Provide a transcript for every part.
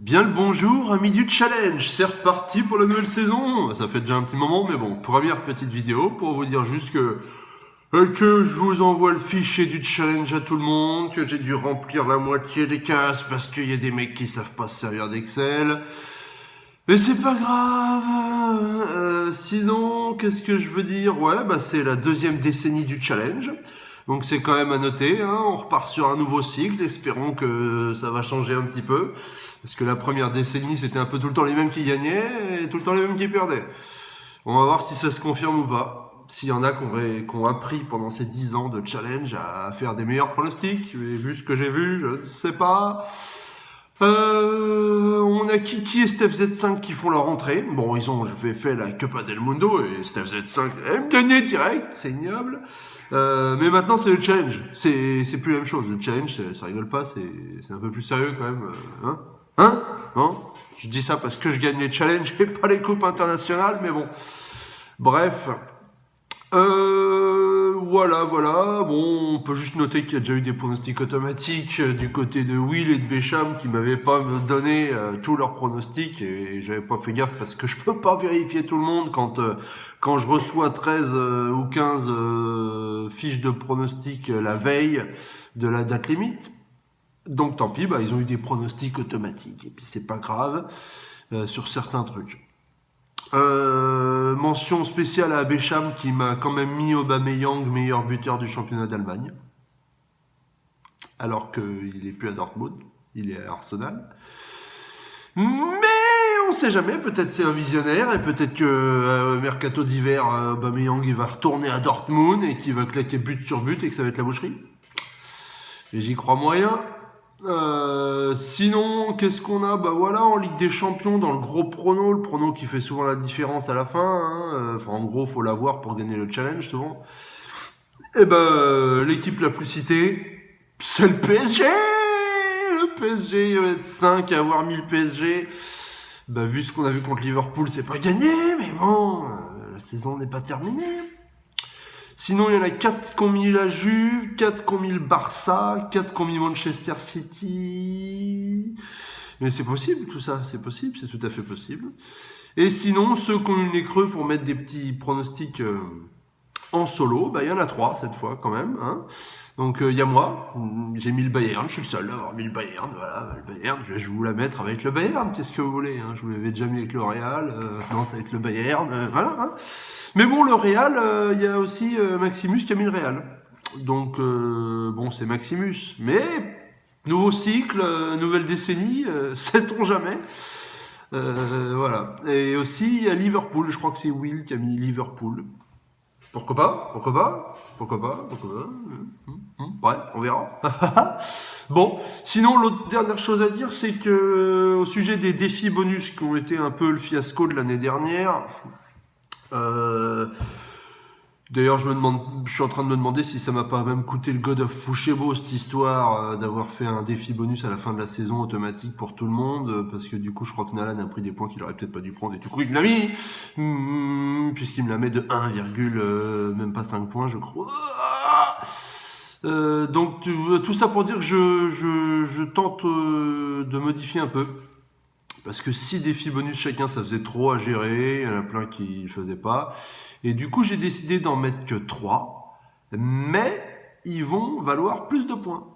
Bien le bonjour, amis du challenge, c'est reparti pour la nouvelle saison. Ça fait déjà un petit moment, mais bon, première petite vidéo pour vous dire juste que je vous envoie le fichier du challenge à tout le monde, que j'ai dû remplir la moitié des cases parce qu'il y a des mecs qui savent pas se servir d'Excel. Mais c'est pas grave. Sinon, qu'est-ce que je veux dire? Ouais, c'est la deuxième décennie du challenge. Donc c'est quand même à noter, hein. On repart sur un nouveau cycle, espérons que ça va changer un petit peu. Parce que la première décennie, c'était un peu tout le temps les mêmes qui gagnaient et tout le temps les mêmes qui perdaient. On va voir si ça se confirme ou pas. S'il y en a qui ont appris pendant ces 10 ans de challenge à faire des meilleurs pronostics. Mais vu ce que j'ai vu, je ne sais pas. On a Kiki et Steph Z5 qui font leur entrée. Bon, ils ont fait la Copa del Mundo et Steph Z5 aime gagner direct, c'est ignoble. Mais maintenant c'est le challenge. C'est plus la même chose. Le challenge, ça rigole pas, c'est un peu plus sérieux quand même. Non? Je dis ça parce que je gagne les challenges et pas les coupes internationales, mais bon. Bref. Voilà. Bon, on peut juste noter qu'il y a déjà eu des pronostics automatiques du côté de Will et de Bécham qui m'avaient pas donné tous leurs pronostics et j'avais pas fait gaffe parce que je peux pas vérifier tout le monde quand je reçois 13 ou 15 fiches de pronostics la veille de la date limite. Donc tant pis, ils ont eu des pronostics automatiques et puis c'est pas grave sur certains trucs. Mention spéciale à Bécham qui m'a quand même mis Aubameyang meilleur buteur du championnat d'Allemagne. Alors qu'il est plus à Dortmund, il est à Arsenal. Mais on sait jamais, peut-être c'est un visionnaire et peut-être que mercato d'hiver, Aubameyang il va retourner à Dortmund et qu'il va claquer but sur but et que ça va être la boucherie. Et j'y crois moyen. Sinon, qu'est-ce qu'on a? En Ligue des Champions, dans le gros prono, le prono qui fait souvent la différence à la fin, hein. En gros, faut l'avoir pour gagner le challenge, souvent. L'équipe la plus citée, c'est le PSG! Le PSG, il va être 5 à avoir mis le PSG. Vu ce qu'on a vu contre Liverpool, c'est pas gagné, mais bon, la saison n'est pas terminée. Sinon, il y en a 4 qui ont mis la Juve, 4 qui ont mis le Barça, 4 qui ont mis Manchester City. Mais c'est possible, tout ça. C'est possible, c'est tout à fait possible. Et sinon, ceux qui ont eu le nez creux pour mettre des petits pronostics en solo, il y en a 3 cette fois quand même. Hein. Donc, il y a moi, j'ai mis le Bayern, je suis le seul à avoir mis le Bayern. Voilà, le Bayern, je vais vous la mettre avec le Bayern, qu'est-ce que vous voulez, hein. Je vous l'avais déjà mis avec le Real, non, ça va être le Bayern, voilà. Hein. Mais bon, le Real, il y a aussi Maximus qui a mis le Real. Donc, c'est Maximus. Mais, nouveau cycle, nouvelle décennie, sait-on jamais. Voilà. Et aussi, il y a Liverpool, je crois que c'est Will qui a mis Liverpool. Pourquoi pas. Bref, on verra. Bon, sinon, l'autre dernière chose à dire, c'est que au sujet des défis bonus qui ont été un peu le fiasco de l'année dernière, d'ailleurs, je suis en train de me demander si ça m'a pas même coûté le God of Fushebo, cette histoire d'avoir fait un défi bonus à la fin de la saison automatique pour tout le monde, parce que du coup, je crois que Nalan a pris des points qu'il aurait peut-être pas dû prendre, et du coup, il me l'a mis, puisqu'il me la met de 1, même pas 5 points, je crois. Donc, tout ça pour dire que je tente de modifier un peu. Parce que 6 défis bonus chacun, ça faisait trop à gérer. Il y en a plein qui ne faisaient pas. Et du coup, j'ai décidé d'en mettre que 3. Mais ils vont valoir plus de points.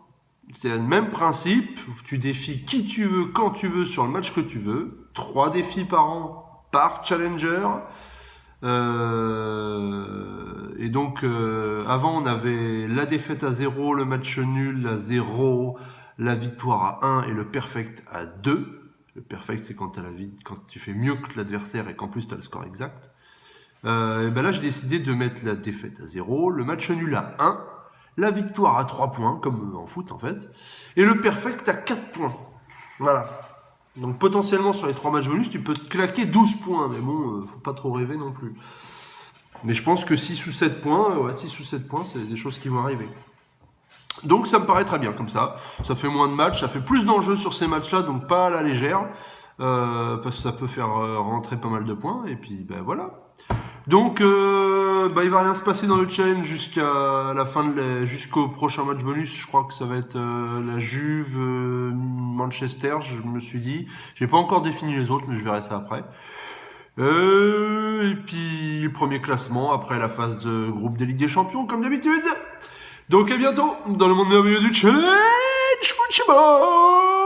C'est le même principe. Tu défies qui tu veux, quand tu veux, sur le match que tu veux. 3 défis par an, par challenger. Et donc, avant, on avait la défaite à 0, le match nul à 0, la victoire à 1 et le perfect à 2. Le perfect, c'est quand tu fais mieux que l'adversaire et qu'en plus tu as le score exact. Là, j'ai décidé de mettre la défaite à 0, le match nul à 1, la victoire à 3 points, comme en foot en fait, et le perfect à 4 points. Voilà. Donc potentiellement sur les 3 matchs bonus, tu peux te claquer 12 points, mais bon, faut pas trop rêver non plus. Mais je pense que 6 ou 7 points, c'est des choses qui vont arriver. Donc ça me paraît très bien comme ça. Ça fait moins de matchs, ça fait plus d'enjeux sur ces matchs-là, donc pas à la légère, parce que ça peut faire rentrer pas mal de points. Et puis voilà. Donc, il va rien se passer dans le challenge jusqu'à la fin jusqu'au prochain match bonus. Je crois que ça va être la Juve, Manchester. Je me suis dit, j'ai pas encore défini les autres, mais je verrai ça après. Et puis premier classement après la phase de groupe des Ligues des Champions, comme d'habitude. Donc à bientôt dans le monde merveilleux du challenge football.